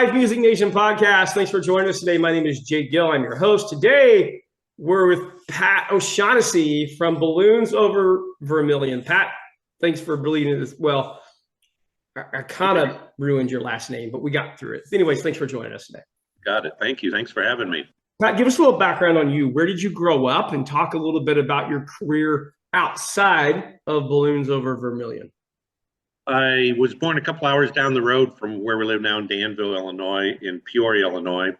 Live Music Nation podcast. Thanks for joining us today. My name is Jay Gill. I'm your host. Today, we're with Pat O'Shaughnessy from Balloons Over Vermilion. Pat, thanks for believing it as well. I kind of ruined your last name, but we got through it. Anyways, thanks for joining us today. Got it. Thank you. Thanks for having me. Pat, give us a little background on you. Where did you grow up? And talk a little bit about your career outside of Balloons Over Vermilion. I was born a couple hours down the road from where we live now in Danville, Illinois, in Peoria, Illinois.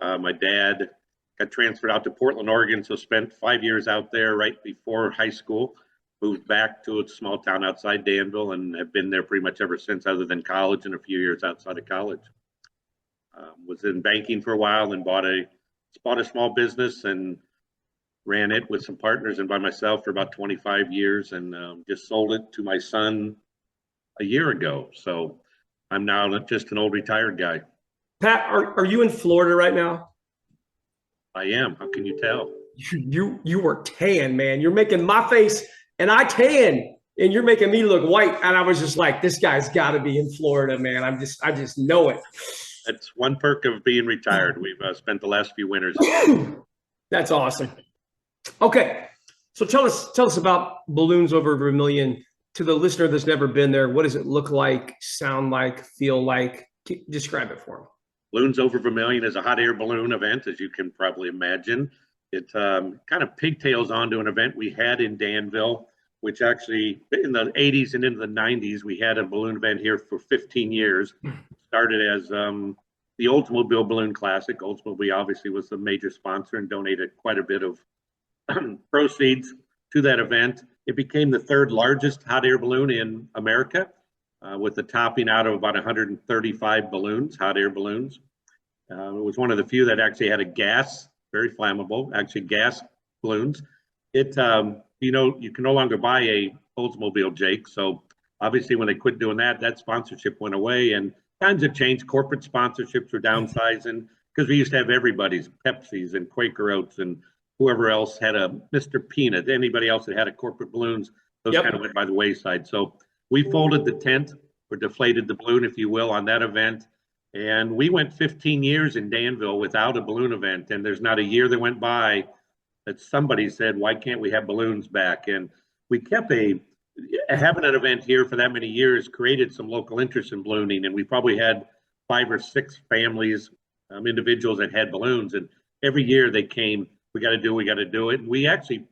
My dad got transferred out to Portland, Oregon, so spent 5 years out there right before high school. Moved back to a small town outside Danville and have been there pretty much ever since, other than college and a few years outside of college. Was in banking for a while, then bought a small business and ran it with some partners and by myself for about 25 years, and just sold it to my son a year ago. So I'm now just an old retired guy. Pat, are you in Florida right now? I am. How can you tell? You were tan, man. You're making my face and I tan, and you're making me look white. And I was just like, this guy's got to be in Florida, man. I just know it. That's one perk of being retired. We've spent the last few winters. That's awesome. Okay, so tell us about Balloons Over Vermilion. To the listener that's never been there, what does it look like, sound like, feel like? Describe it for them. Balloons Over Vermilion is a hot air balloon event, as you can probably imagine. It kind of pigtails onto an event we had in Danville, which actually in the 80s and into the 90s, we had a balloon event here for 15 years. Started as the Oldsmobile Balloon Classic. Oldsmobile obviously was the major sponsor and donated quite a bit of proceeds to that event. It became the third largest hot air balloon in America, with the topping out of about 135 balloons, hot air balloons. It was one of the few that actually had a gas, very flammable, actually gas balloons. You can no longer buy a Oldsmobile, Jake. So obviously when they quit doing that, that sponsorship went away, and times have changed. Corporate sponsorships are downsizing because we used to have everybody's, Pepsi's and Quaker Oats and whoever else had a Mr. Peanut, anybody else that had a corporate balloons, those kind of went by the wayside. So we folded the tent, or deflated the balloon, if you will, on that event. And we went 15 years in Danville without a balloon event. And there's not a year that went by that somebody said, why can't we have balloons back? And we kept having an event here for that many years created some local interest in ballooning. And we probably had 5 or 6 families, individuals that had balloons. And every year they came, we got to do it. And we actually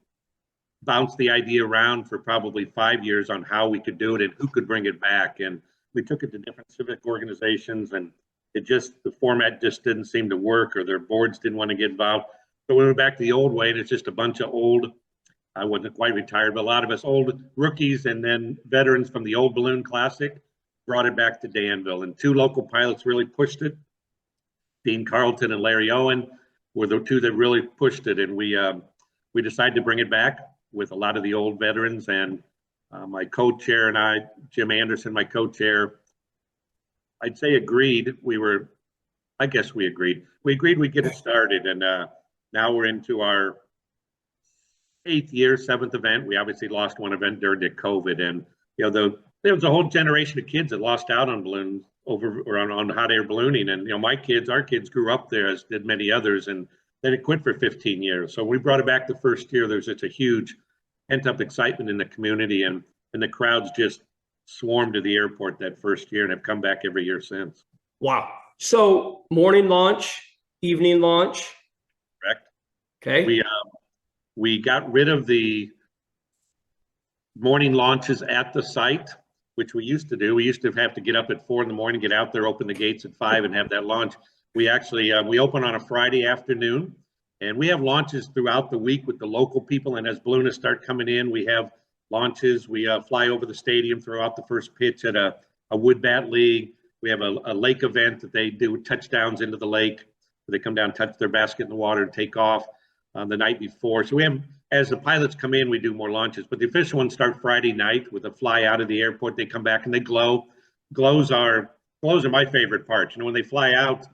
bounced the idea around for probably 5 years on how we could do it and who could bring it back. And we took it to different civic organizations, and the format just didn't seem to work, or their boards didn't want to get involved. So we went back to the old way, and it's just a bunch of old, I wasn't quite retired, but a lot of us old rookies and then veterans from the old Balloon Classic brought it back to Danville. And 2 local pilots really pushed it. Dean Carlton and Larry Owen were the 2 that really pushed it, and we decided to bring it back with a lot of the old veterans. And my co-chair and I, Jim Anderson, my co-chair, I'd say agreed. We agreed we'd get it started, and now we're into our 8th year, 7th event. We obviously lost one event during the COVID, and there was a whole generation of kids that lost out on balloons on hot air ballooning. And our kids grew up there, as did many others, and then it quit for 15 years. So we brought it back the first year. There's such a huge pent-up excitement in the community, and the crowds just swarmed to the airport that first year and have come back every year since. Wow. So morning launch, evening launch. Correct. Okay. We got rid of the morning launches at the site, which we used to do. We used to have to get up at 4 in the morning, get out there, open the gates at 5, and have that launch. We actually, we open on a Friday afternoon, and we have launches throughout the week with the local people. And as balloonists start coming in, we have launches. We fly over the stadium throughout the first pitch at a wood bat league. We have a lake event that they do touchdowns into the lake. They come down, touch their basket in the water, and take off the night before. So we have, as the pilots come in, we do more launches. But the official ones start Friday night with a fly out of the airport. They come back and they glow. Glows are my favorite part. When they fly out,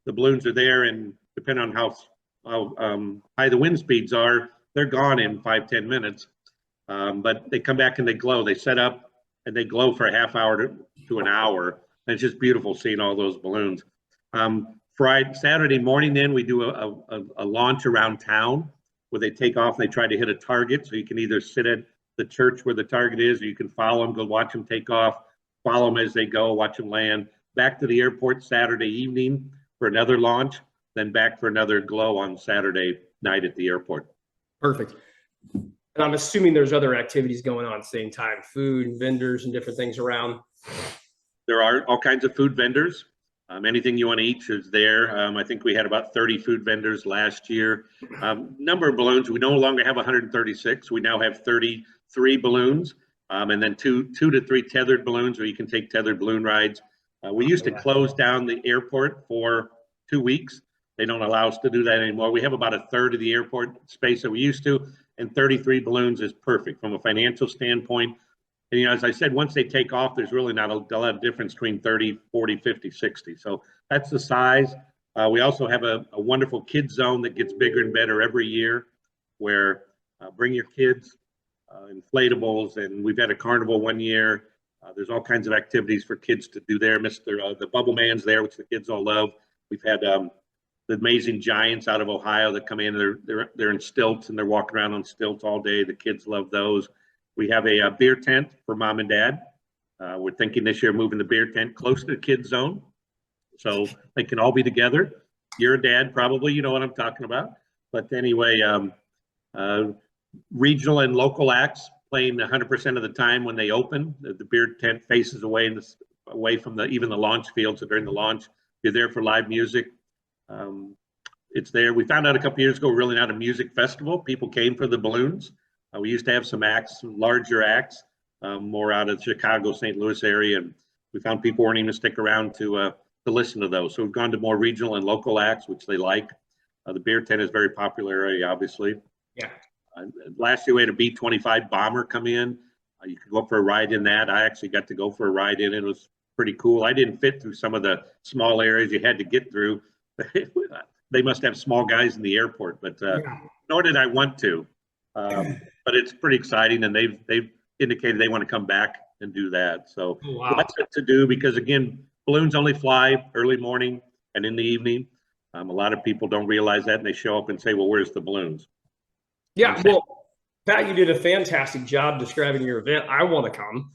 the balloons are there, and depending on how high the wind speeds are, they're gone in 5-10 minutes. But they come back and they glow. They set up and they glow for a half hour to an hour. And it's just beautiful seeing all those balloons. Saturday morning, then we do a launch around town where they take off and they try to hit a target. So you can either sit at the church where the target is, or you can follow them, go watch them take off, follow them as they go, watch them land. Back to the airport Saturday evening for another launch, then back for another glow on Saturday night at the airport. Perfect. And I'm assuming there's other activities going on at the same time, food and vendors and different things around. There are all kinds of food vendors. Anything you want to eat is there. I think we had about 30 food vendors last year. Number of balloons, we no longer have 136. We now have 33 balloons, and then two to three tethered balloons where you can take tethered balloon rides. We used to close down the airport for 2 weeks. They don't allow us to do that anymore. We have about a third of the airport space that we used to, and 33 balloons is perfect from a financial standpoint. And, you know, as I said, once they take off, there's really not a lot of difference between 30, 40, 50, 60. So that's the size. We also have a wonderful kids zone that gets bigger and better every year, where bring your kids, inflatables, and we've had a carnival one year. There's all kinds of activities for kids to do there. The Bubble Man's there, which the kids all love. We've had the amazing giants out of Ohio that come in. They're in stilts and they're walking around on stilts all day. The kids love those. We have a beer tent for mom and dad. We're thinking this year moving the beer tent close to the kids zone, so they can all be together. You're a dad, probably, you know what I'm talking about. But anyway, regional and local acts playing 100% of the time when they open. The beer tent faces away from even the launch field. So during the launch, you're there for live music. It's there. We found out a couple years ago, we're really not a music festival. People came for the balloons. We used to have some acts, some larger acts, more out of the Chicago, St. Louis area, and we found people weren't even stick around to listen to those. So we've gone to more regional and local acts, which they like. The beer tent is very popular area, obviously. Yeah. Last year we had a B-25 bomber come in. You could go up for a ride in that. I actually got to go for a ride in it. It was pretty cool. I didn't fit through some of the small areas you had to get through. They must have small guys in the airport, but nor did I want to. But it's pretty exciting, and they've indicated they want to come back and do that. So lots to do, because again, balloons only fly early morning and in the evening. A lot of people don't realize that, and they show up and say, "Well, where's the balloons?" Yeah, well, Pat, you did a fantastic job describing your event. I want to come.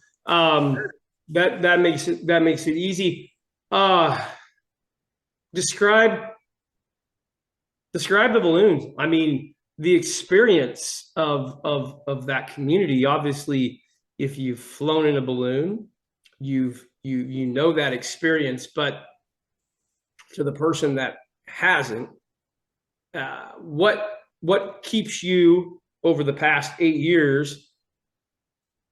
That makes it easy. Describe the balloons. I mean, the experience of that community. Obviously, if you've flown in a balloon, you know that experience. But to the person that hasn't, what keeps you over the past 8 years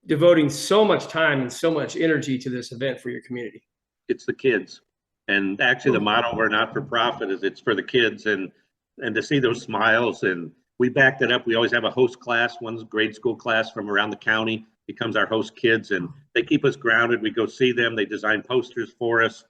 devoting so much time and so much energy to this event for your community? It's the kids. And actually the motto of our not-for-profit is it's for the kids, and to see those smiles. And we backed it up. We always have a host class, one grade school class from around the county becomes our host kids, and they keep us grounded. We go see them. They design posters for us.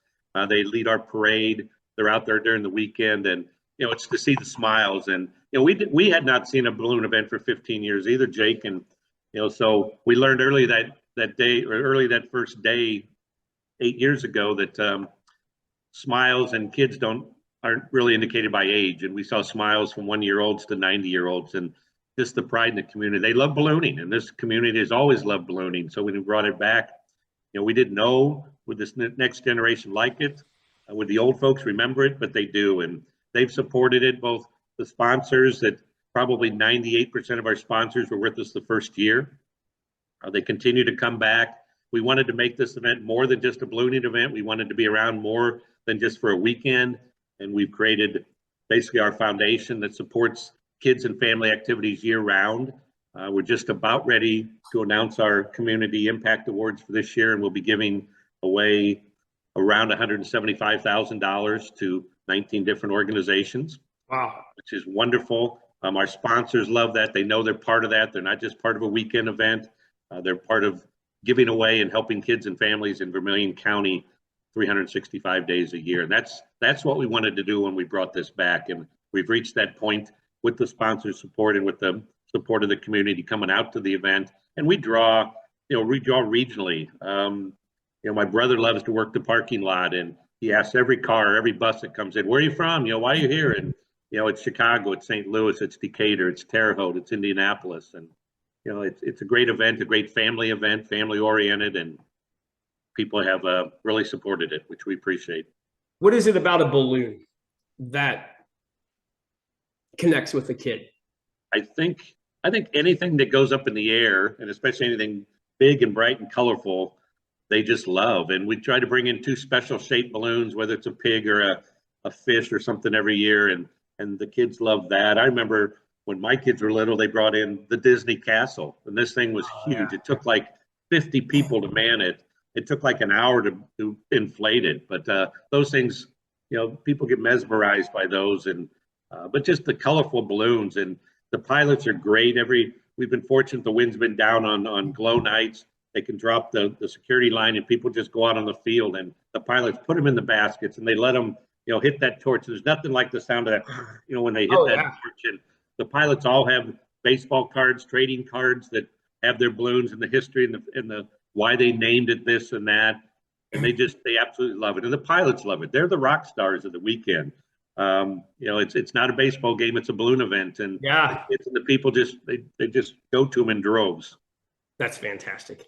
They lead our parade. They're out there during the weekend, and you know, it's to see the smiles. And you know, we had not seen a balloon event for 15 years either, Jake. And you know, so we learned early that first day 8 years ago that smiles and kids aren't really indicated by age. And we saw smiles from 1-year-olds to 90-year-olds, and just the pride in the community. They love ballooning, and this community has always loved ballooning. So when we brought it back, you know, we didn't know would this next generation like it, would the old folks remember it, but they do, and they've supported it. Both the sponsors, that probably 98% of our sponsors were with us the first year. They continue to come back. We wanted to make this event more than just a ballooning event. We wanted to be around more than just for a weekend. And we've created basically our foundation that supports kids and family activities year round. We're just about ready to announce our Community Impact Awards for this year, and we'll be giving away around $175,000 to 19 different organizations. Wow. Which is wonderful. Our sponsors love that. They know they're part of that. They're not just part of a weekend event. They're part of giving away and helping kids and families in Vermilion County 365 days a year. And that's what we wanted to do when we brought this back. And we've reached that point with the sponsor support and with the support of the community coming out to the event. And we draw regionally. You know, my brother loves to work the parking lot, and he asks every car, every bus that comes in, where are you from? Why are you here? And, it's Chicago, it's St. Louis, it's Decatur, it's Terre Haute, it's Indianapolis. And, it's a great event, a great family event, family oriented, and people have really supported it, which we appreciate. What is it about a balloon that connects with the kid? I think anything that goes up in the air, and especially anything big and bright and colorful, they just love. And we try to bring in 2 special shaped balloons, whether it's a pig or a fish or something every year. And the kids love that. I remember when my kids were little, they brought in the Disney Castle, and this thing was huge. It took like 50 people to man it. It took like an hour to inflate it. But those things, people get mesmerized by those. And but just the colorful balloons, and the pilots are great. We've been fortunate, the wind's been down on glow nights. They can drop the security line and people just go out on the field, and the pilots put them in the baskets and they let them, hit that torch. There's nothing like the sound of that, when they hit torch. And the pilots all have baseball cards, trading cards that have their balloons and the history and the why they named it this and that. And they absolutely love it. And the pilots love it. They're the rock stars of the weekend. It's not a baseball game, it's a balloon event. And the people they just go to them in droves. That's fantastic.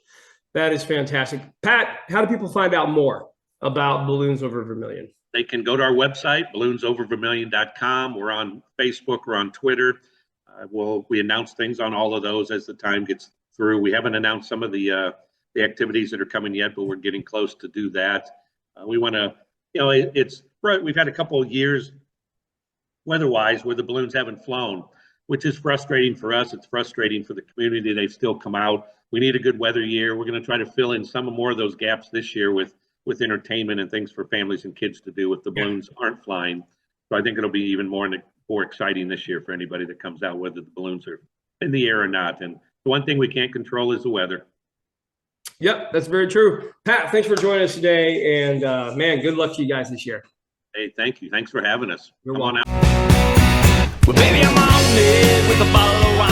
That is fantastic. Pat, how do people find out more about Balloons Over Vermilion? They can go to our website, balloonsoververmilion.com. We're on Facebook, we're on Twitter. We announce things on all of those as the time gets through. We haven't announced some of the activities that are coming yet, but we're getting close to do that. We want to, we've had a couple of years weather-wise where the balloons haven't flown, which is frustrating for us. It's frustrating for the community. They still come out. We need a good weather year. We're going to try to fill in some more of those gaps this year with entertainment and things for families and kids to do if the balloons aren't flying. So I think it'll be even more exciting this year for anybody that comes out, whether the balloons are in the air or not. And the one thing we can't control is the weather. Yep, that's very true. Pat, thanks for joining us today. And man, good luck to you guys this year. Hey, thank you. Thanks for having us. You're welcome. Well, baby, I'm on it with a bottle of wine.